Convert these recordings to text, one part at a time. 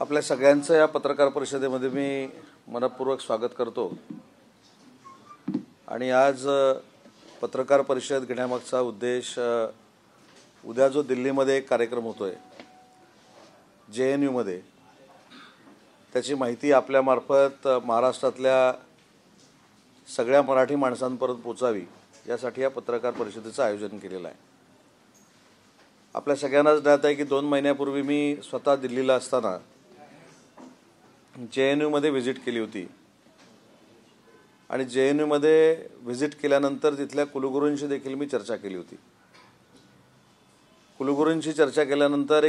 आपल्या सगळ्यांचं या पत्रकार परिषदेमध्ये मी मनपूर्वक स्वागत करतो। आणि आज पत्रकार परिषद घेण्यामागचा उद्देश उद्या जो दिल्लीमध्ये एक कार्यक्रम होतोय JNU मध्ये, त्याची माहिती आपल्या मार्फत महाराष्ट्रातल्या सगळ्या मराठी माणसांपर्यंत पोहोचावी यासाठी या पत्रकार परिषदेचं आयोजन केलेलं आहे। आपल्या सगळ्यांनाच ज्ञात आहे की 2 महिन्यापूर्वी मी स्वतः दिल्लीला असताना JNU मध्ये व्हिजिट केली होती आणि JNU मध्ये व्हिजिट केल्यानंतर तिथल्या कुलगुरूंशी देखील मी चर्चा केली होती। कुलगुरूंशी चर्चा केल्यानंतर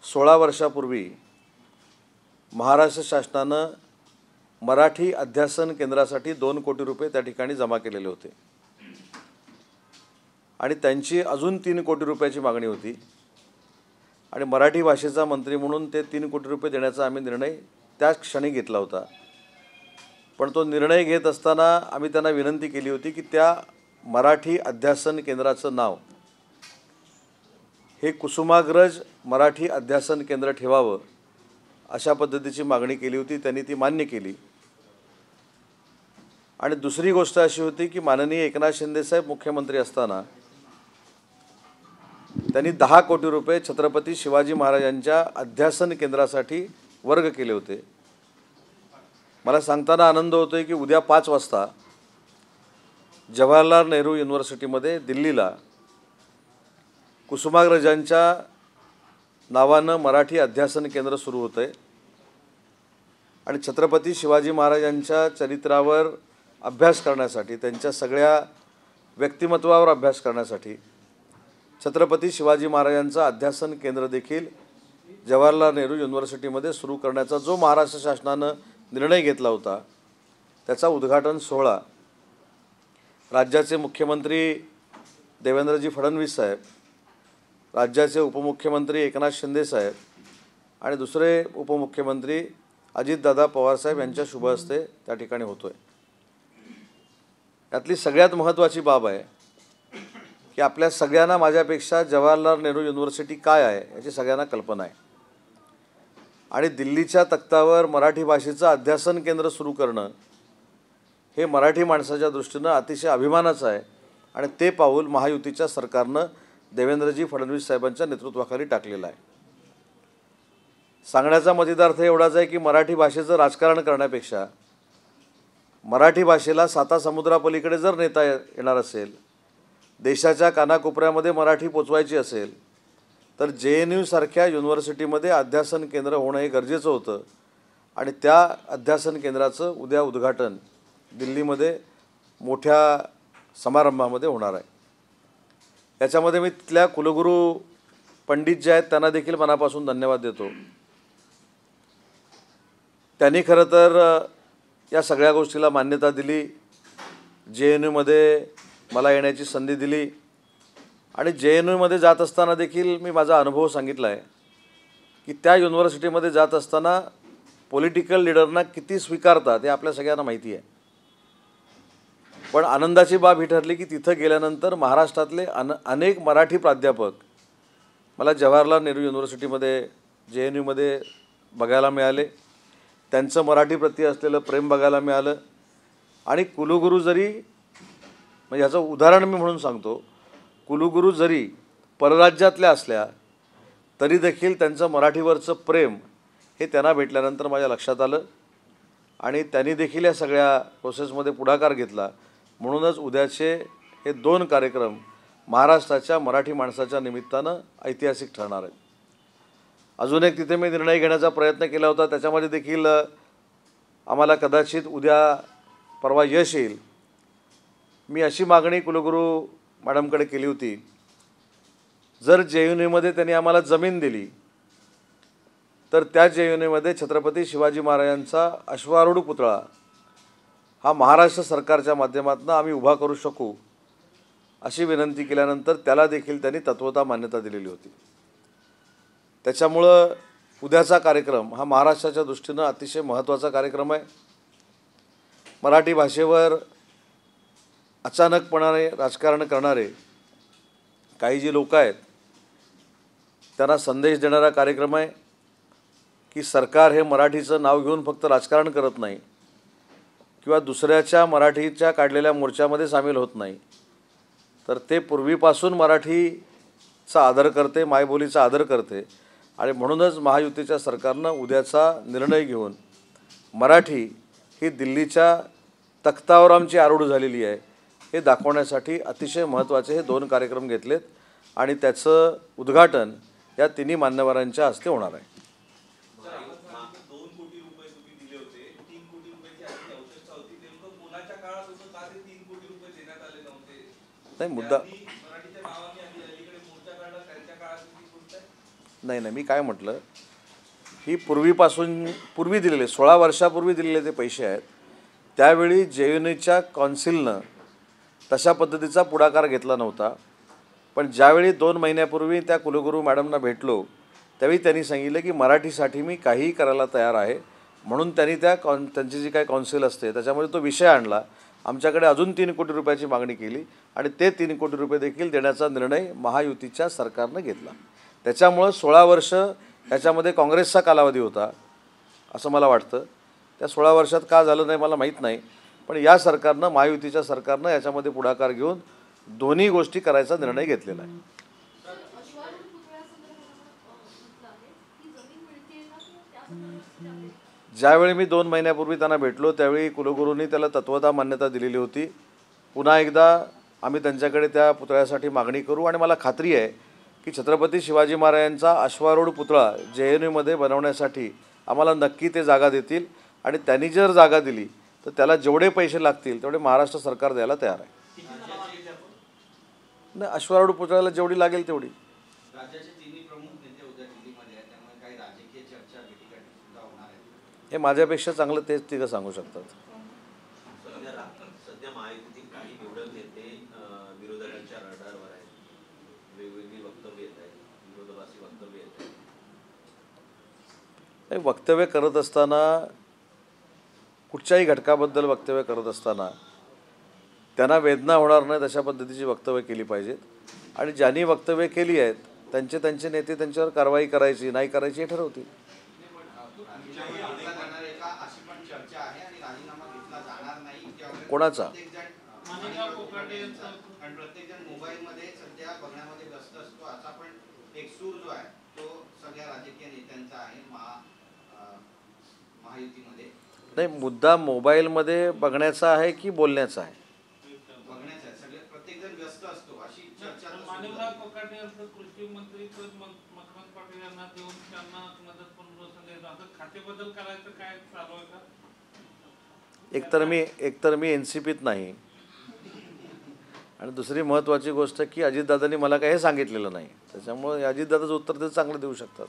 16 वर्षापूर्वी महाराष्ट्र शासनाने मराठी अध्यासन केंद्रासाठी 2 कोटी रुपये त्या ठिकाणी जमा केलेले होते आणि त्यांची अजून 3 कोटी रुपयाची मागणी होती आणि मराठी भाषेचा मंत्री म्हणून ते 3 कोटी रुपये देण्याचा आम्ही निर्णय त्याच क्षणी घेतला होता। पण तो निर्णय घेत असताना आम्ही त्यांना विनंती केली होती की त्या मराठी अध्यासन केंद्राचं नाव हे कुसुमाग्रज मराठी अध्यासन केंद्र ठेवावं अशा पद्धतीची मागणी केली होती। त्यांनी ती मान्य केली। आणि दुसरी गोष्ट अशी होती की माननीय एकनाथ शिंदे साहेब मुख्यमंत्री असताना त्यांनी 10 कोटी रुपये छत्रपती शिवाजी महाराजांच्या अध्यासन केंद्रासाठी वर्ग केले होते। मला सांगताना आनंद होतोय की उद्या 5 वाजता जवाहरलाल नेहरू युनिव्हर्सिटीमध्ये दिल्लीला कुसुमाग्रजांच्या नावानं मराठी अध्यासन केंद्र सुरू होतंय आणि छत्रपती शिवाजी महाराजांच्या चरित्रावर अभ्यास करण्यासाठी, त्यांच्या सगळ्या व्यक्तिमत्वावर अभ्यास करण्यासाठी छत्रपती शिवाजी महाराजांचं अध्यासन केंद्र देखील जवाहरलाल नेहरू युनिव्हर्सिटीमध्ये सुरू करण्याचा जो महाराष्ट्र शासनानं निर्णय घेतला होता त्याचा उद्घाटन सोहळा राज्याचे मुख्यमंत्री देवेंद्रजी फडणवीस साहेब, राज्याचे उपमुख्यमंत्री एकनाथ शिंदे साहेब आणि दुसरे उपमुख्यमंत्री अजितदादा पवार साहेब यांच्या शुभ हस्ते त्या ठिकाणी होतोय। यातली सगळ्यात महत्त्वाची बाब आहे की आपल्या सगळ्यांना माझ्यापेक्षा जवाहरलाल नेहरू युनिव्हर्सिटी काय आहे याची सगळ्यांना कल्पना आहे आणि दिल्लीच्या तख्तावर मराठी भाषेचं अध्यासन केंद्र सुरू करणं हे मराठी माणसाच्या दृष्टीनं अतिशय अभिमानाचं आहे आणि ते पाऊल महायुतीच्या सरकारनं देवेंद्रजी फडणवीस साहेबांच्या नेतृत्वाखाली टाकलेलं आहे। सांगण्याचा मजेदार एवढाच आहे की मराठी भाषेचं राजकारण करण्यापेक्षा मराठी भाषेला 7 समुद्रापलीकडे जर नेता येणार असेल, देशाच्या कानाकोपऱ्यामध्ये मराठी पोचवायची असेल तर JNU सारख्या युनिव्हर्सिटीमध्ये अध्यासन केंद्र होणं हे गरजेचं होतं आणि त्या अध्यासन केंद्राचं उद्या उद्घाटन दिल्लीमध्ये मोठ्या समारंभामध्ये होणार आहे। याच्यामध्ये मी तिथल्या कुलगुरू पंडित जे आहेत त्यांना देखील मनापासून धन्यवाद देतो। त्यांनी खरं तर या सगळ्या गोष्टीला मान्यता दिली, JNU मध्ये मला येण्याची संधी दिली आणि JNU मध्ये जात असताना देखील मी माझा अनुभव सांगितला आहे की त्या युनिव्हर्सिटीमध्ये जात असताना पॉलिटिकल लीडरना किती स्वीकारतात हे आपल्या सगळ्यांना माहिती आहे। पण आनंदाची बाब ही ठरली की तिथं गेल्यानंतर महाराष्ट्रातले अनेक मराठी प्राध्यापक मला जवाहरलाल नेहरू युनिव्हर्सिटीमध्ये JNU मध्ये बघायला मिळाले। त्यांचं मराठीप्रती असलेलं प्रेम बघायला मिळालं आणि कुलगुरू जरी, म्हणजे याचं उदाहरण मी म्हणून सांगतो, कुलगुरू जरी परराज्यातल्या असल्या तरी देखील त्यांचं मराठीवरचं प्रेम हे त्यांना भेटल्यानंतर माझ्या लक्षात आलं आणि त्यांनी देखील या सगळ्या प्रोसेसमध्ये पुढाकार घेतला। म्हणूनच उद्याचे हे 2 कार्यक्रम महाराष्ट्राच्या मराठी माणसाच्या निमित्तानं ऐतिहासिक ठरणार आहेत। अजून एक तिथे मी निर्णय घेण्याचा प्रयत्न केला होता, त्याच्यामध्ये देखील आम्हाला कदाचित उद्या परवा यश येईल। मी अशी मागणी कुलगुरू मॅडमकडे केली होती, जर JNU मध्ये त्यांनी आम्हाला जमीन दिली तर त्या JNU मध्ये छत्रपती शिवाजी महाराजांचा अश्वारूढ पुतळा हा महाराष्ट्र सरकारच्या माध्यमातून आम्ही उभा करू शकू अशी विनंती केल्यानंतर त्याला देखील त्यांनी तत्वतः मान्यता दिलेली होती। त्याच्यामुळं उद्याचा कार्यक्रम हा महाराष्ट्राच्या दृष्टीनं अतिशय महत्त्वाचा कार्यक्रम आहे। मराठी भाषेवर अचानकपणाने राजकारण करणारे काही जी लोक आहेत त्यांना संदेश देणारा कार्यक्रम आहे। की सरकार हे मराठीचं नाव घेऊन फक्त राजकारण करत नाही किंवा दुसऱ्याच्या मराठीच्या काढलेल्या मोर्चामध्ये सामील होत नाही, तर ते पूर्वीपासून मराठीचा आदर करते, मायबोलीचा आदर करते. आणि म्हणूनच महायुतीच्या सरकारनं उद्याचा निर्णय घेऊन मराठी ही दिल्लीच्या तख्तावर आमची आरूढ झालेली आहे हे दाखवण्यासाठी अतिशय महत्त्वाचे हे 2 कार्यक्रम घेतलेत आणि त्याचं उद्घाटन या तिन्ही मान्यवरांच्या हस्ते होणार आहे. नाही मुद्दा नाही मी काय म्हटलं, ही पूर्वी दिलेले 16 वर्षापूर्वी दिलेले ते पैसे आहेत. त्यावेळी JNUच्या कौन्सिलनं तशा पद्धतीचा पुढाकार घेतला नव्हता. पण ज्यावेळी 2 महिन्यापूर्वी त्या कुलगुरू मॅडमना भेटलो त्यावेळी त्यांनी सांगितलं की मराठीसाठी मी काहीही करायला तयार आहे. म्हणून त्यांनी त्यांची जी काय कौन्सिल असते त्याच्यामध्ये तो विषय आणला. आमच्याकडे अजून 3 कोटी रुपयाची मागणी केली आणि ते 3 कोटी रुपये देखील देण्याचा निर्णय महायुतीच्या सरकारनं घेतला. त्याच्यामुळं 16 वर्ष याच्यामध्ये काँग्रेसचा कालावधी होता असं मला वाटतं. त्या 16 वर्षात का झालं नाही मला माहीत नाही. पण या सरकारनं, महायुतीच्या सरकारनं याच्यामध्ये पुढाकार घेऊन दोन्ही गोष्टी करायचा निर्णय घेतलेला आहे. ज्यावेळी मी 2 महिन्यापूर्वी त्यांना भेटलो त्यावेळी कुलगुरूंनी त्याला तत्वता मान्यता दिलेली होती. पुन्हा एकदा आम्ही त्यांच्याकडे त्या पुतळ्यासाठी मागणी करू आणि मला खात्री आहे की छत्रपती शिवाजी महाराजांचा अश्वारूढ पुतळा JNUमध्ये बनवण्यासाठी आम्हाला नक्की ते जागा देतील आणि त्यांनी जर जागा दिली तर त्याला जेवढे पैसे लागतील तेवढे महाराष्ट्र सरकार द्यायला तयार आहे. नाही, अश्वारूढ पुतळ्याला जेवढी लागेल तेवढी. हे माझ्यापेक्षा चांगलं तेच तिघं सांगू शकतात. सध्या महायुतीतील काही निवडक नेते विरोधकांच्या रडारवर आहेत, वेगवेगळी वक्तव्य येत आहेत, विरोधाभासी वक्तव्य येत आहेत. वक्तव्य करत असताना, कुठच्याही घटकाबद्दल वक्तव्य करत असताना त्यांना वेदना होणार नाही अशा पद्धतीची वक्तव्य केली पाहिजेत. आणि ज्यांनी वक्तव्य केली आहेत त्यांचे नेते त्यांच्यावर कारवाई करायची नाही करायची हे ठरवतील. कोणाचा? नाही, मुद्दा मोबाईलमध्ये बघण्याचा आहे की बोलण्याचा आहे? एकतर मी NCPत नाही आणि दुसरी महत्त्वाची गोष्ट की अजितदादांनी मला काही सांगितलेलं नाही. त्याच्यामुळे अजितदादाचं उत्तर ते चांगलं देऊ शकतात.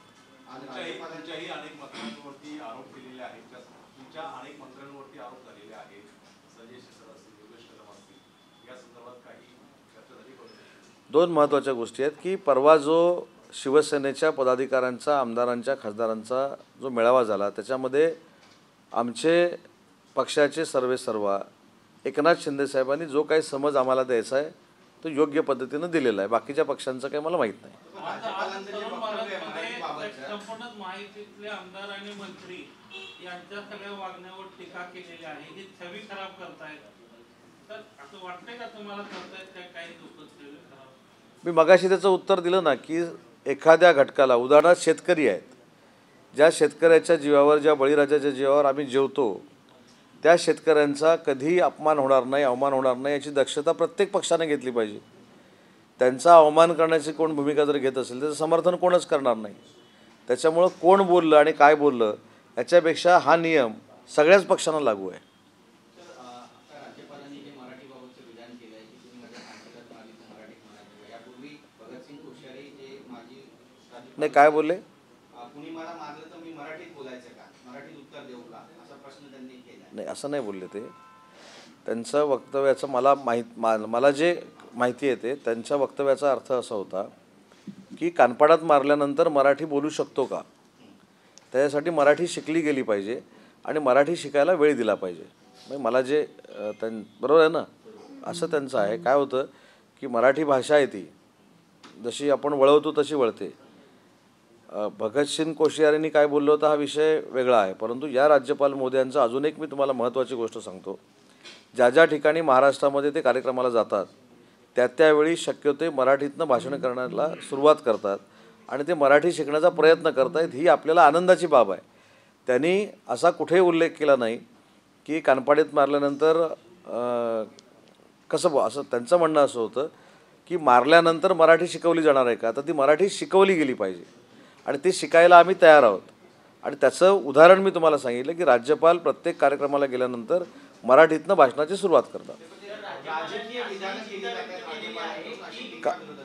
दोन महत्त्वाच्या गोष्टी आहेत की परवा जो शिवसेनेच्या पदाधिकाऱ्यांचा, आमदारांच्या, खासदारांचा जो मेळावा झाला त्याच्यामध्ये आमचे पक्षाचे सर्वेसर्वा एकनाथ शिंदे साहेबांनी जो काही समज आम्हाला द्यायचा आहे तो योग्य पद्धतीनं दिलेला आहे. बाकीच्या पक्षांचं काही मला माहीत नाही. मी मगाशी त्याचं उत्तर दिलं ना की एखाद्या घटकाला, उदाहरणार्थ शेतकरी आहेत, ज्या शेतकऱ्याच्या जीवावर, ज्या बळीराजाच्या जीवावर आम्ही जेवतो त्या शेतकऱ्यांचा कधीही अपमान होणार नाही, अवमान होणार नाही याची दक्षता प्रत्येक पक्षाने घेतली पाहिजे. त्यांचा अवमान करण्याची कोण भूमिका जर घेत असेल त्याचं समर्थन कोणच करणार नाही. त्याच्यामुळं कोण बोललं आणि काय बोललं याच्यापेक्षा हा नियम सगळ्याच पक्षांना लागू आहे. नाही, काय बोलले? नाही, असं नाही बोलले ते. त्यांचं वक्तव्याचं मला जे माहिती आहे ते त्यांच्या वक्तव्याचा अर्थ असा होता की कानपाडात मारल्यानंतर मराठी बोलू शकतो का, त्याच्यासाठी मराठी शिकली गेली पाहिजे आणि मराठी शिकायला वेळ दिला पाहिजे. म्हणजे मला जे बरोबर आहे ना, असं त्यांचं आहे. काय होतं की मराठी भाषा आहे ती जशी आपण वळवतो तशी वळते. भगतसिंग कोश्यारींनी काय बोललं होतं हा विषय वेगळा आहे, परंतु या राज्यपाल महोदयांचं अजून एक मी तुम्हाला महत्त्वाची गोष्ट सांगतो. ज्या ज्या ठिकाणी महाराष्ट्रामध्ये ते कार्यक्रमाला जातात त्यावेळी शक्यतो मराठीतनं भाषण करण्याला सुरुवात करतात आणि ते मराठी शिकण्याचा प्रयत्न करतायत, ही आपल्याला आनंदाची बाब आहे. त्यांनी असा कुठेही उल्लेख केला नाही की कानपाडीत मारल्यानंतर कसं असं त्यांचं म्हणणं असं होतं की मारल्यानंतर मराठी शिकवली जाणार आहे का, तर ती मराठी शिकवली गेली पाहिजे आणि ते शिकायला आम्ही तयार आहोत. आणि त्याचं उदाहरण मी तुम्हाला सांगितलं की राज्यपाल प्रत्येक कार्यक्रमाला गेल्यानंतर मराठीतनं भाषणाची सुरुवात करतात.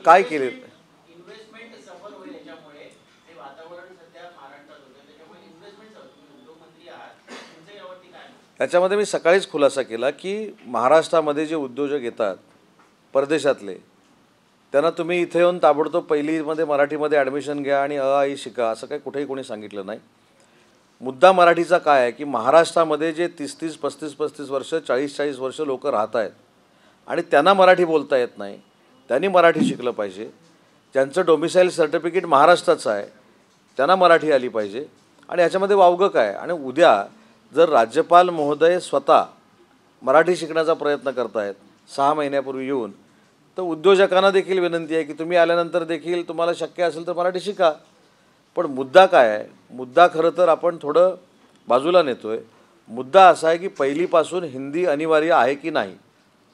काय केले इन्व्हेस्टमेंट सफर होईल याच्यामुळे ते वातावरण सध्या महाराष्ट्रात होतं, त्याच्यामुळे इन्व्हेस्टमेंट उद्योगमंत्री आहात, तुमचं यावरती काय? त्याच्यामध्ये मी सकाळीच खुलासा केला की महाराष्ट्रामध्ये जे उद्योजक येतात परदेशातले, त्यांना तुम्ही इथे येऊन ताबडतोब पहिलीमध्ये मराठीमध्ये ॲडमिशन घ्या आणि अ आ इ शिका असं काही कुठेही कोणी सांगितलं नाही. मुद्दा मराठीचा काय आहे की महाराष्ट्रामध्ये जे 30-30, 35-35 वर्ष, 40-40 वर्ष लोक राहत आहेत आणि त्यांना मराठी बोलता येत नाही, त्यांनी मराठी शिकलं पाहिजे. ज्यांचं डोमिसाईल सर्टिफिकेट महाराष्ट्राचं आहे त्यांना मराठी आली पाहिजे. आणि ह्याच्यामध्ये वावगं काय. आणि उद्या जर राज्यपाल महोदय स्वतः मराठी शिकण्याचा प्रयत्न करतायत 6 महिन्यापूर्वी येऊन, तर उद्योजकांना देखील विनंती आहे की तुम्ही आल्यानंतर देखील तुम्हाला शक्य असेल तर मराठी शिका. पण मुद्दा काय आहे, मुद्दा खरं तर आपण थोडं बाजूला नेतो आहे. मुद्दा असा आहे की पहिलीपासून हिंदी अनिवार्य आहे की नाही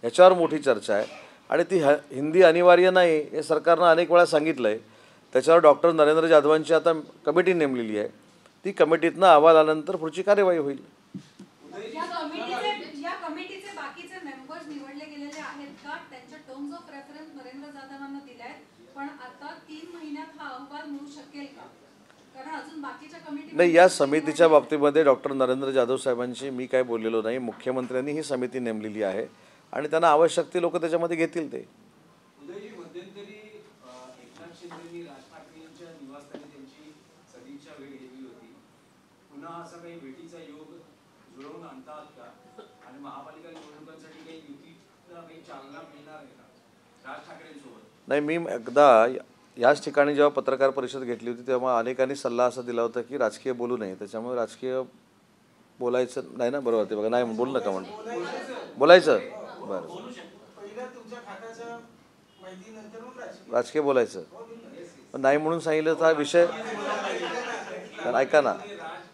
ह्याच्यावर मोठी चर्चा आहे. आणि ती हिंदी अनिवार्य नाही हे सरकारनं अनेक वेळा सांगितलं आहे. त्याच्यावर डॉक्टर नरेंद्र जाधवांची आता कमिटी नेमलेली आहे. ती कमिटीतनं अहवाल आल्यानंतर पुढची कार्यवाही होईल. या कमिटीचे बाकीचे मेंबर्स निवडले गेलेले आहेत का? त्यांच्या टर्म्स ऑफ रेफरन्स नरेंद्र जाधवांना दिल्या आहेत, पण आता 3 महिन्यात हा अहवाल मिळू शकेल का? कारण अजून बाकीच्या कमिटी नाही, या समितीच्या बाबतीमध्ये डॉक्टर नरेंद्र जाधव साहेबांशी मी काय बोललेलो नाही. मुख्यमंत्र्यांनी ही समिती नेमलेली आहे आणि त्यांना आवश्यक ते लोक त्याच्यामध्ये घेतील. ते उदयजी, मध्यंतरी एकनाथ शिंदेंनी राज ठाकरेंच्या निवासस्थानी त्यांची सदिच्छा भेट घेतली होती. पुन्हा असा काही भेटीचा योग जुळवून आणतात का? आणि महापालिका निवडणुकांसाठी काही युतीला काही चालना मिळणार आहे का राज ठाकरेंसोबत? नाही, मी एकदा याच ठिकाणी जेव्हा पत्रकार परिषद घेतली होती तेव्हा अनेकांनी सल्ला असा दिला होता की राजकीय बोलू नये, त्याच्यामुळे राजकीय बोलायचं नाही ना. बरोबर, ते बघा, नाही बोलू नका म्हणून बोलायचं. बरं, राजकीय बोलायचं नाही म्हणून सांगितलं तर हा विषय, ऐका ना,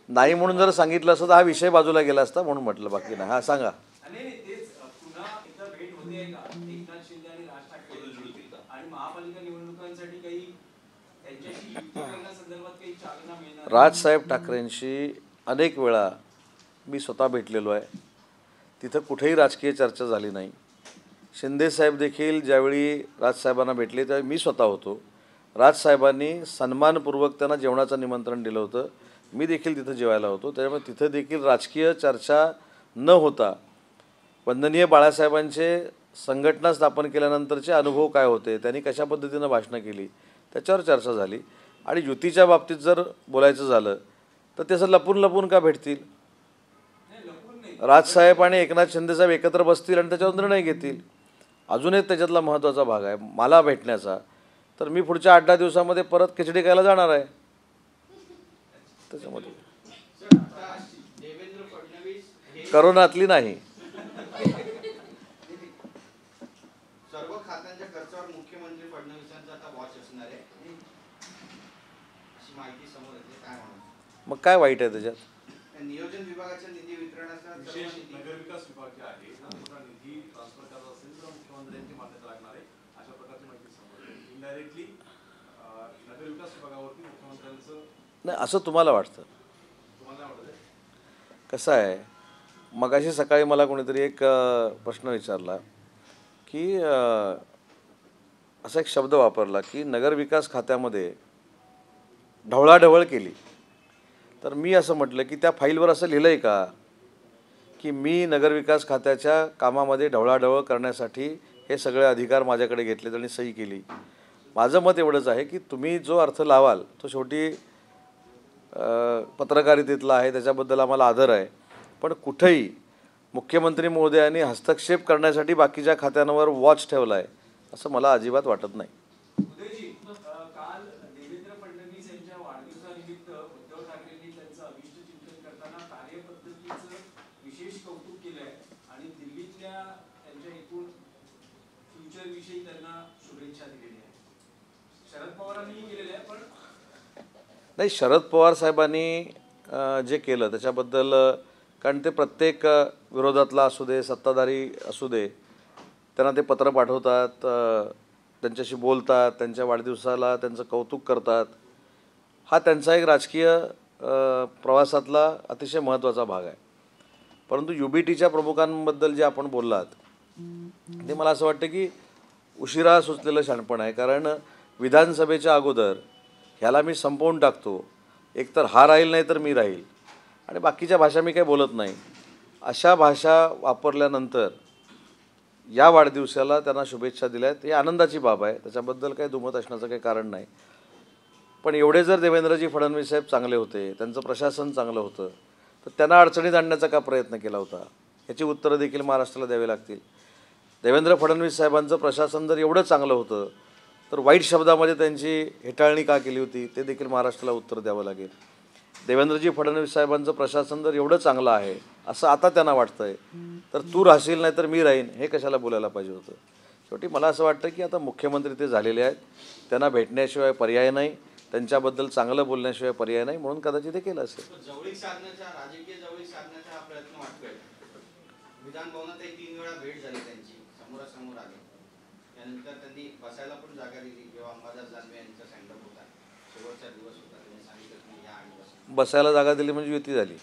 नाही म्हणून जर सांगितलं असतं तर हा विषय बाजूला गेला असता म्हणून म्हटलं, बाकी नाही. हां, सांगा. नाही, तेच पुन्हा एकदा भेट होते का एकनाथ शिंदे आणि राज ठाकरे आणि महापालिका निवडणुकांसाठी काही त्यांच्याशी युती करण्यासंदर्भात काही चालना मिळणार? राजसाहेब ठाकरेंशी अनेक वेळा मी स्वतः भेटलेलो आहे. तिथं कुठेही राजकीय चर्चा झाली नाही. शिंदेसाहेब देखील ज्यावेळी राजसाहेबांना भेटले त्यावेळी मी स्वतः होतो. राजसाहेबांनी सन्मानपूर्वक त्यांना जेवणाचं निमंत्रण दिलं होतं. मी देखील तिथं जेवायला होतो. त्यामुळे तिथं देखील राजकीय चर्चा न होता वंदनीय बाळासाहेबांचे संघटना स्थापन केल्यानंतरचे अनुभव काय होते, त्यांनी कशा पद्धतीनं भाषणं केली त्याच्यावर चर्चा झाली. आणि युतीच्या बाबतीत जर बोलायचं झालं तर त्याचं लपून लपून का भेटतील? राजसाहेब आणि एकनाथ शिंदेसाहेब एकत्र बसतील आणि त्याच्यावर निर्णय घेतील. अजून एक त्याच्यातला महत्त्वाचा भाग आहे मला भेटण्याचा, तर मी पुढच्या 8-10 दिवसामध्ये परत खिचडी खायला जाणार आहे. त्याच्यामध्ये देवेंद्र फडणवीस करोनातली नाही. सर्व खात्यांच्या खर्चावर मुख्यमंत्री फडणवीसांचा आता वॉच असणार आहे अशी माहिती समोर येते. काय म्हणून मग काय वाईट आहे त्याच्यात? नियोजन विभागाच्या निधी वितरणाचा विशेष नगरविकास विभाग जे आहे हा निधी ट्रान्सफर करत असेल तर मुख्यमंत्र्यांची मान्यता लागणार आहे अशा प्रकारची माहिती समोर येते. इनडायरेक्टली नगरविकास विभागावरती मुख्यमंत्र्यांचं नाही असं तुम्हाला वाटतं? तुम्हाला काय वाटतं? कसं आहे, मगाशी सकाळी मला कोणीतरी एक प्रश्न विचारला की असा एक शब्द वापरला की नगरविकास खात्यामध्ये ढवळाढवळ केली. तर मी असं म्हटलं की त्या फाईलवर असं लिहिलं आहे का की मी नगरविकास खात्याच्या कामामध्ये ढवळाढवळ करण्यासाठी हे सगळे अधिकार माझ्याकडे घेतले आणि सही केली? माझं मत एवढंच आहे की तुम्ही जो अर्थ लावाल तो शेवटी पत्रकारितेतला आहे, त्याच्याबद्दल आम्हाला आदर आहे. पण कुठेही मुख्यमंत्री महोदयांनी हस्तक्षेप करण्यासाठी बाकीच्या खात्यांवर वॉच ठेवला आहे असं मला अजिबात वाटत नाही. उदयजी, काल देवेंद्र फडणवीस यांच्या वाढदिवसाच्या शरद पवारांनीही केलेलं आहे, पण नाही, शरद पवार साहेबांनी जे केलं त्याच्याबद्दल कारण ते प्रत्येक विरोधातला असू दे सत्ताधारी असू दे त्यांना ते पत्र पाठवतात, त्यांच्याशी बोलतात, त्यांच्या वाढदिवसाला त्यांचं कौतुक करतात. हा त्यांचा एक राजकीय प्रवासातला अतिशय महत्त्वाचा भाग आहे. परंतु UBTच्या प्रमुखांबद्दल जे आपण बोललात ते मला असं वाटतं की उशिरा सुचलेलं शहाणपण आहे. कारण विधानसभेच्या अगोदर ह्याला मी संपवून टाकतो, एकतर हा राहील नाही तर मी राहील आणि बाकीच्या भाषा मी काही बोलत नाही, अशा भाषा वापरल्यानंतर या वाढदिवसाला त्यांना शुभेच्छा दिल्यात. ही आनंदाची बाब आहे, त्याच्याबद्दल काही दुमत असण्याचं काही कारण नाही. पण एवढे जर देवेंद्रजी फडणवीस साहेब चांगले होते, त्यांचं प्रशासन चांगलं होतं, तर त्यांना अडचणीत आणण्याचा का प्रयत्न केला होता, याची उत्तरं देखील महाराष्ट्राला द्यावी लागतील. देवेंद्र फडणवीस साहेबांचं प्रशासन जर एवढं चांगलं होतं तर वाईट शब्दामध्ये त्यांची हेटाळणी का केली होती ते देखील महाराष्ट्राला उत्तर द्यावं लागेल. देवेंद्रजी फडणवीस साहेबांचं प्रशासन जर एवढं चांगलं आहे असं आता त्यांना वाटतंय तर तू राहशील नाही तर मी राहीन हे कशाला बोलायला पाहिजे होतं. शेवटी मला असं वाटतं की आता मुख्यमंत्री ते झालेले आहेत, त्यांना भेटण्याशिवाय पर्याय नाही, त्यांच्याबद्दल चांगलं बोलण्याशिवाय पर्याय नाही, म्हणून कदाचित ते केलं असेल. जवळीक साधण्याचा राजकीय जवळीक साधण्याचा हा प्रयत्न वाटतोय. विधान भवनात 3 वेळा भेट झाली त्यांची, समोरासमोर आले, त्यानंतर त्यांनी बसायला पण जागा दिली. जेव्हा अंबादास दानवे यांचा सेंडअप होता, शेवटचा दिवस होता, त्यांनी सांगितलं की या आणि बसायला जागा दिली म्हणजे युती झाली.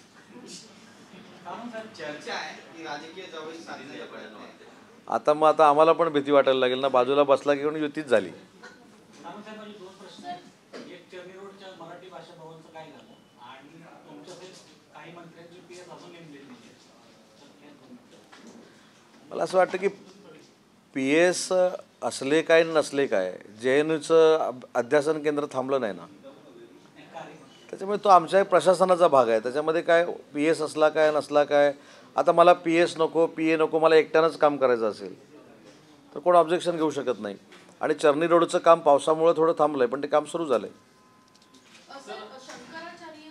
चर्चा आहे की राजकीय जवळीक साधण्याचा प्रयत्न आहे. आता आम्हाला पण भीती वाटायला लागेल ना, बाजूला बसला की कोणी युतीच झाली. एक चर्नी रोडच्या मराठी भाषा भवनचं काय झालं आणि तुमच्याकडे काही मंत्र्यांची PS अजून नेमलेली नाही. मला असं वाटतं की PS असले काय नसले काय, JNUचं अध्यासन केंद्र थांबलं नाही ना, त्याच्यामुळे तो आमच्या प्रशासनाचा भाग आहे. त्याच्यामध्ये काय PS असला काय नसला काय, आता मला PS नको PA नको, मला एकट्यानंच काम करायचं असेल तर कोण ऑब्जेक्शन घेऊ शकत नाही. आणि चर्नी रोडचं काम पावसामुळे थोडं थांबलं आहे, पण ते काम सुरू झालं आहे. शंकराचार्य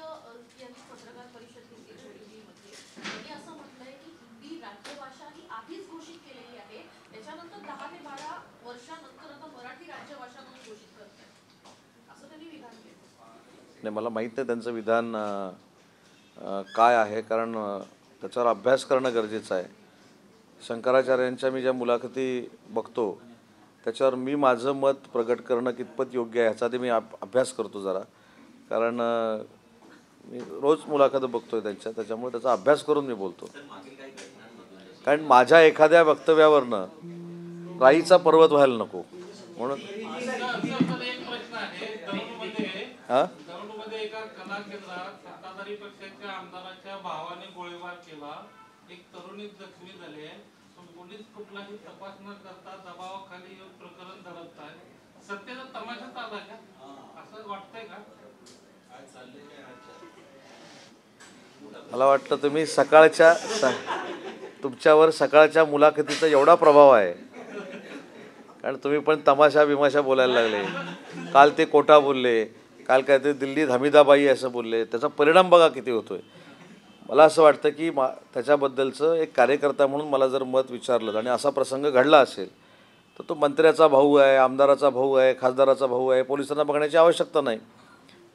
यांनी पत्रकार परिषद घेतली थोडीमध्ये. त्यांनी असं म्हटलंय की हिंदी राज्यभाषा ही आधीच घोषित केलेली आहे, त्याच्यानंतर 10 ते 12 वर्षानंतर आता मराठी राज्यभाषा म्हणून घोषित करतात, असं त्यांनी विधान केलं. नाही, मला माहीत नाही त्यांचं विधान काय आहे, कारण त्याच्यावर अभ्यास करणं गरजेचं आहे. शंकराचार्यांच्या मी ज्या मुलाखती बघतो त्याच्यावर मी माझं मत प्रगट करणं कितपत योग्य आहे ह्याचा आधी मी अभ्यास करतो जरा, कारण मी रोज मुलाखत बघतोय त्यांच्या, त्याच्यामुळे त्याचा अभ्यास करून मी बोलतो. कारण माझ्या एखाद्या वक्तव्यावरनं राईचा पर्वत व्हायला नको म्हणून. हां, दौंडमध्ये एका कला केंद्रात सत्ताधारी पक्षाच्या आमदाराच्या भावाने गोळीबार केला, एक तरुणी जखमी झाली आहे. पोलीस कुठलाही तपास न करता दबावाखाली येऊन प्रकरण धडकत आहे. सत्तेचा तमाशा चालला का असं वाटतंय का? मला वाटतं तुम्ही तुमच्यावर सकाळच्या मुलाखतीचा एवढा प्रभाव आहे, कारण तुम्ही पण तमाशा बिमाशा बोलायला लागले. काल ते कोटा बोलले, काल काय ते दिल्लीत हमीदाबाई असं बोलले, त्याचा परिणाम बघा किती होतोय. मला असं वाटतं की त्याच्याबद्दलचं एक कार्यकर्ता म्हणून मला जर मत विचारलं आणि असा प्रसंग घडला असेल तर तो मंत्र्याचा भाऊ आहे, आमदाराचा भाऊ आहे, खासदाराचा भाऊ आहे, पोलिसांना बघण्याची आवश्यकता नाही.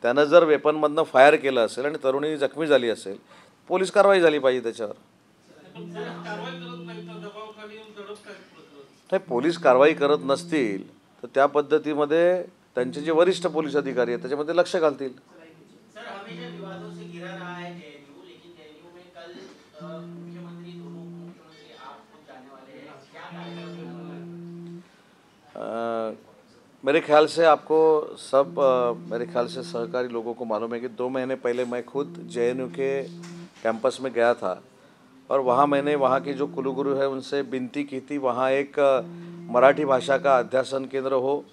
त्यानं जर वेपनमधनं फायर केलं असेल आणि तरुणी जखमी झाली असेल, पोलीस कारवाई झाली पाहिजे त्याच्यावर. नाही, पोलीस कारवाई करत नसतील तर त्या पद्धतीमध्ये त्यांचे जे वरिष्ठ पोलीस अधिकारी आहेत त्याच्यामध्ये लक्ष घालतील. सर, हमेशा विवादों से घिरा रहा है JNU, लेकिन JNU में कल मुख्यमंत्री, दोनों मुख्यमंत्री आप खुद जाने वाले हैं, क्या कार्यक्रम होने वाला है? मेरे ख्याल से आपको सब मेरे ख्याल से सहकारी लोगों को मालूम है कि 2 महीने पहले मैं खुद JNU के कैंपस में गया था और वहाँ मैंने वहाँ के जो कुलगुरु हैं उनसे विनती की थी वहाँ एक मराठी भाषा का अध्यासन केंद्र हो.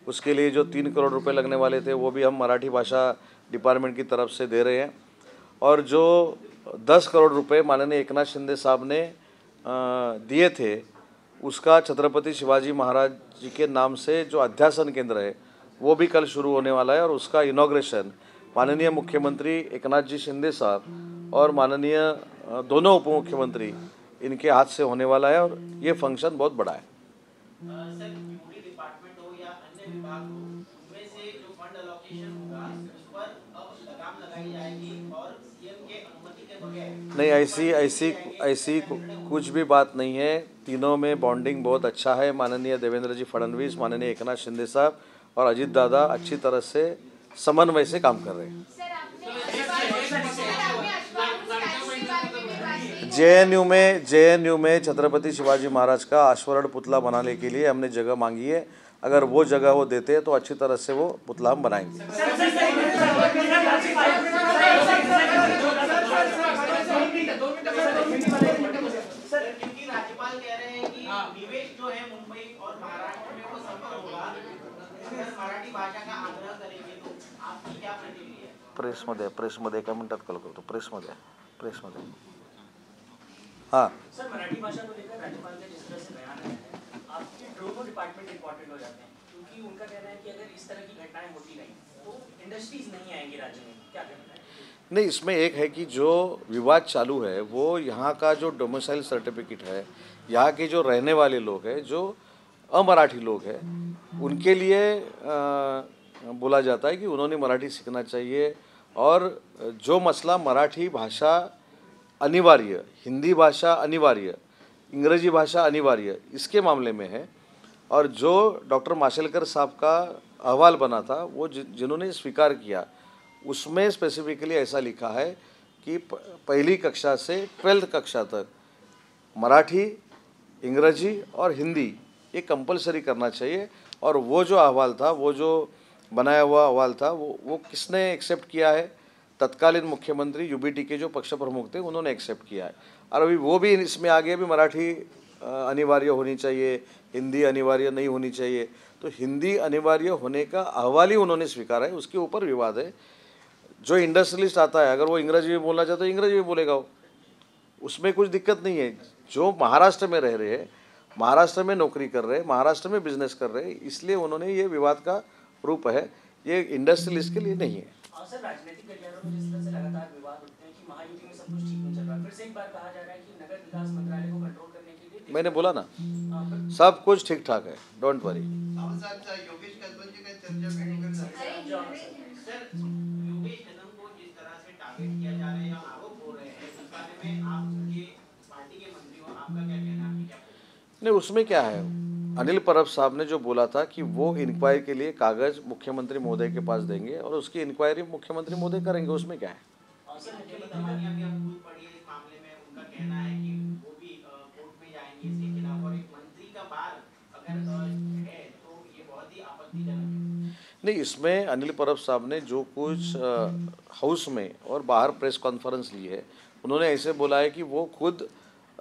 उसके लिए जो 3 करोड़ रुपए लगने वाले थे वो भी हम मराठी भाषा डिपार्टमेंट की तरफ से दे रहे हैं. और जो 10 करोड़ रुपए माननीय एकनाथ शिंदे साहब ने दिए थे उसका छत्रपति शिवाजी महाराज जी के नाम से जो अध्यासन केंद्र है वो भी कल शुरू होने वाला है और उसका इनॉग्रेशन माननीय मुख्यमंत्री एकनाथ जी शिंदे साहब और माननीय दोनों उप मुख्यमंत्री इनके हाथ से होने वाला है और ये फंक्शन बहुत बड़ा है. सर, पूरी डिपार्टमेंट हो या अन्य विभाग हो, उनमें से सीएम के अनुमति के बगैर नहीं, ऐसी ऐसी ऐसी कुछ भी बात नहीं है। तीनों में बॉन्डिंग बहुत अच्छा है। माननीय देवेंद्र जी फडणवीस, माननीय एकनाथ शिंदे साहब और अजीत दादा अच्छी तरह से समन्वय से काम कर रहे हैं। जेएनयू में छत्रपति शिवाजी महाराज का अश्वरण पुतला बनाने के लिए हमने जगह मांगी है। अगर वो जगह वो देते हैं तो अच्छी तरह से वो पुतला हम बनाएंगे। सर, क्योंकि राज्यपाल कह रहे हैं कि निवेश जो है मुंबई और महाराष्ट्र में वो सफल होगा अगर मराठी भाषा का आग्रह करेंगे, तो आपकी क्या प्रतिक्रिया है? प्रेसमध्ये एका मिनिटात कॉल करतो। प्रेसमध्ये हाँ सर, मराठी भाषा को लेकर राज्यपाल का जिस तरह से बयान आया है, आपके दोनों डिपार्टमेंट इंपॉर्टेंट हो जाते हैं, क्योंकि उनका कहना है कि अगर इस तरह की घटनाएं होती रही तो इंडस्ट्रीज नहीं आएंगी राज्य में। क्या कहना है? नहीं, इसमें एक है कि जो विवाद चालू है वो यहाँ का जो डोमिसाइल सर्टिफिकेट है, यहाँ के जो रहने वाले लोग हैं, जो अमराठी लोग हैं, उनके लिए बोला जाता है कि उन्होंने मराठी सीखना चाहिए। और जो मसला मराठी भाषा अनिवार्य, हिंदी भाषा अनिवार्य, अंग्रेजी भाषा अनिवार्य, इसके मामले में है। और जो डॉक्टर माशेलकर साहब का अहवाल बना था, वो जिन्होंने स्वीकार किया, उसमें स्पेसिफिकली ऐसा लिखा है कि पहली कक्षा से 12th कक्षा तक मराठी, अंग्रेजी और हिंदी ये कंपलसरी करना चाहिए। और वो जो अहवाल था, वो जो बनाया हुआ अहवाल था, वो किसने एक्सेप्ट किया है? तत्कालीन मुख्यमंत्री यूबीटी के जो पक्ष प्रमुख थे, उन्होंने एक्सेप्ट किया है। और अभी वो भी इसमें आगे भी मराठी अनिवार्य होनी चाहिए, हिंदी अनिवार्य नहीं होनी चाहिए। तो हिंदी अनिवार्य होने का अहवाल ही उन्होंने स्वीकारा है, उसके ऊपर विवाद है। जो इंडस्ट्रियलिस्ट आता है, अगर वो अंग्रेजी में बोलना चाहता है तो अंग्रेजी में बोलेगा, वो उसमें कुछ दिक्कत नहीं है। जो महाराष्ट्र में रह रहे हैं, महाराष्ट्र में नौकरी कर रहे हैं, महाराष्ट्र में बिजनेस कर रहे हैं, इसलिए उन्होंने ये विवाद का रूप है, ये इंडस्ट्रियलिस्ट के लिए नहीं है। सर, राजनीतिक गलियारों में जिस तरह से लगातार विवाद उठते हैं कि महायुति में सब कुछ ठीक नहीं चल रहा, फिर से एक बार कहा जा रहा है कि नगर विकास मंत्रालय को कंट्रोल करने के लिए मैंने बोला ना, सब कुछ ठीक ठाक है, डोंट वरी। योगेश कदम जी का चर्चा मेडिकल सर, योगेश कदम को जिस तरह से टारगेट किया जा रहा है या आरोप हो रहे हैं, इस बारे में आपके पार्टी के मंत्री हो, आपका क्या कहना है? क्या नहीं, उसमें क्या है, अनिल परब साहब ने जो बोला था कि वो इंक्वायरी के लिए कागज मुख्यमंत्री महोदय के पास देंगे और उसकी इंक्वायरी मुख्यमंत्री महोदय करेंगे, उसमें क्या है? सर, मुख्यमंत्री अभी आप खुद पढ़िए इस मामले में, उनका कहना है कि वो भी कोर्ट में जाएंगे इसके खिलाफ, और एक मंत्री का बार अगर है तो ये बहुत ही आपत्तिजनक है। नहीं, इसमें अनिल परब साहब ने जो कुछ हाउस में और बाहर प्रेस कॉन्फ्रेंस ली है, उन्होंने ऐसे बोला है कि वो खुद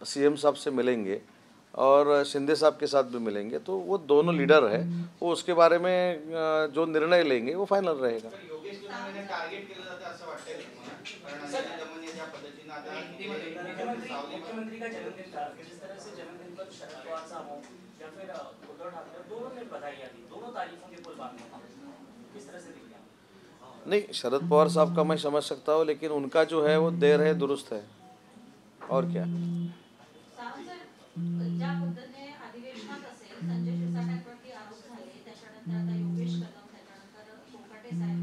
सीएम साहब से मिलेंगे और शिंदे साहब के साथ भी मिलेंगे। तो वो दोनों लीडर है, वो उसके बारे में जो निर्णय लेंगे वो फायनल रहेगा। योगेश कदम टार्गेट केलं जातं असं वाटतंय तुम्हाला? कारण अनिल दमन या पद्धतीने आता मुख्यमंत्री का जन्मदिन था, जिस तरह से जन्मदिन पर शरद पवार साहब हो या फिर उद्धव ठाकरे, दोनों ने बधाई दी, दोनों तारीफों के पुल बांध किस तरह से देखते हैं? नहीं, शरद पवार साहब का मैं समझ सकता हूँ, लेकिन उनका जो है वो देर है दुरुस्त है, और क्या। ज्या पद्धतीने अधिवेशनात असेल संजय शिरसाटांवरती आरोप झाले, त्याच्यानंतर आता योगेश कदम, त्याच्यानंतर कोकाटे साहेब,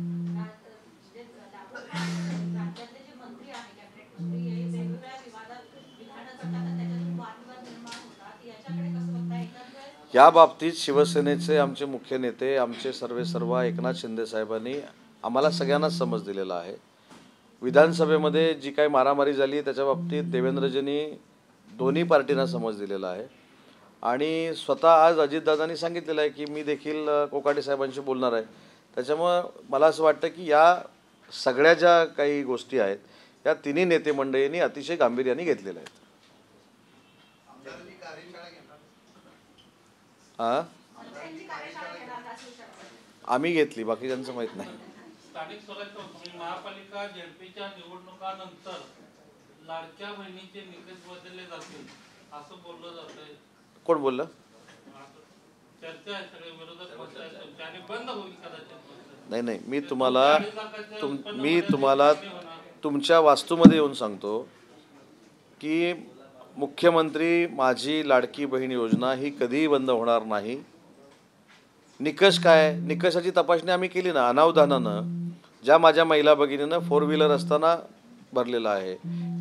राज्यातले जे मंत्री आहे, कॅबिनेट मंत्री, हे वेगवेगळ्या विवादात विधानं करतात, त्याच्यातून वादविवाद निर्माण होतात, याच्याकडे कसं बघताय? या बाबतीत शिवसेनेचे आमचे मुख्य नेते, आमचे सर्वेसर्वा एकनाथ शिंदे साहेबांनी आम्हाला सगळ्यांनाच समज दिलेला आहे। विधानसभेमध्ये जी काही मारामारी झाली त्याच्या बाबतीत देवेंद्रजींनी दोन्ही पार्टींना समज दिलेला आहे आणि स्वतः आज अजितदादांनी सांगितलेलं आहे की मी देखील कोकाटे साहेबांशी बोलणार आहे। त्याच्यामुळे मला असं वाटतं की या सगळ्या ज्या काही गोष्टी आहेत या तिन्ही नेते मंडळींनी अतिशय गांभीर्याने घेतलेल्या आहेत। हां, आम्ही घेतली, बाकीच्यांचं माहीत नाही। स्थानिक स्वराज्य महापालिका झेडपीच्या निवडणुकानंतर लाडक्या बहिणीचे निकष बदलले जातील असं बोललं जातंय। कोण बोललं? चर्चा आहे, सगळे विरोधक पक्ष त्याने बंद होईल कदाचित। नाही, मी तुम्हाला तुमच्या वास्तूमध्ये येऊन सांगतो की मुख्यमंत्री माझी लाडकी बहीण योजना ही कधीही बंद होणार नाही। निकष काय, निकषाची तपासणी आम्ही केली ना, अनावधानानं ज्या माझ्या महिला भगिनीनं 4 व्हीलर असताना भरलेला आहे,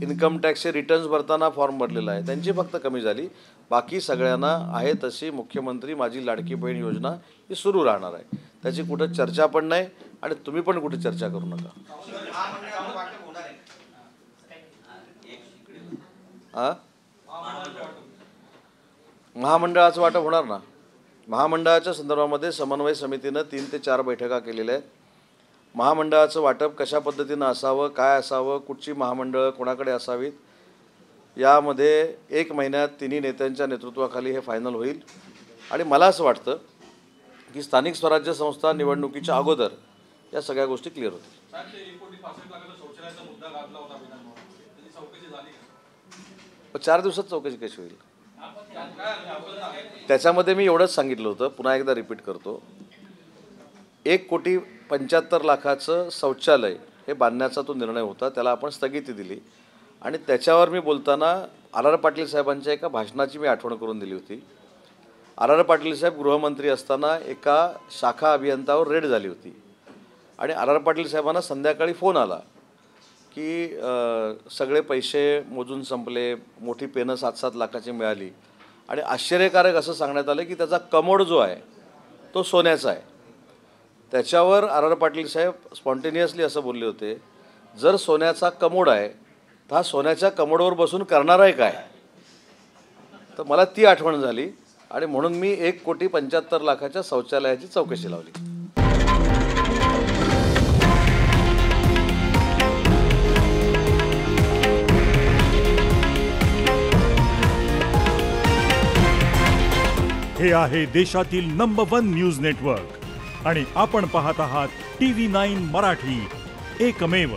इन्कम टॅक्सचे रिटर्न्स भरताना फॉर्म भरलेला आहे, त्यांची फक्त कमी झाली. बाकी सगळ्यांना आहे तशी मुख्यमंत्री माझी लाडकी बहीण योजना ही सुरू राहणार आहे. त्याची कुठं चर्चा पण नाही आणि तुम्ही पण कुठे चर्चा करू नका. महामंडळाचं वाटप होणार आहे. हां, महामंडळाचं वाटप होणार ना. महामंडळाच्या संदर्भामध्ये समन्वय समितीनं 3 ते 4 बैठका केलेल्या आहेत. महामंडळाचं वाटप कशा पद्धतीनं असावं, काय असावं, कुठची महामंडळं कोणाकडे असावीत, यामध्ये 1 महिन्यात तिन्ही नेत्यांच्या नेतृत्वाखाली हे फायनल होईल. आणि मला असं वाटतं की स्थानिक स्वराज्य संस्था निवडणुकीच्या अगोदर या सगळ्या गोष्टी क्लिअर होतील. 4 दिवसात चौकशी कशी होईल? त्याच्यामध्ये मी एवढंच सांगितलं होतं, पुन्हा एकदा रिपीट करतो. 1,75,00,000चं शौचालय हे बांधण्याचा तो निर्णय होता, त्याला आपण स्थगिती दिली. आणि त्याच्यावर मी बोलताना आर पाटील साहेबांच्या एका भाषणाची मी आठवण करून दिली होती. आर पाटील साहेब गृहमंत्री असताना एका शाखा अभियंतावर रेड झाली होती आणि आर पाटील साहेबांना संध्याकाळी फोन आला की सगळे पैसे मोजून संपले, मोठी पेनं 7-7 लाखाची मिळाली. आणि आश्चर्यकारक असं सांगण्यात आलं की त्याचा कमोड जो आहे तो सोन्याचा आहे. त्याच्यावर आर पाटील साहेब स्पॉन्टेनियसली असं बोलले होते, जर सोन्याचा कमोड आहे तर हा सोन्याच्या कमोडवर बसून करणार आहे काय? तर मला ती आठवण झाली आणि म्हणून मी 1,75,00,000च्या शौचालयाची चौकशी लावली. हे आहे देशातील नंबर 1 न्यूज नेटवर्क आणि आपण पाहत आहात TV9 मराठी, एकमेव.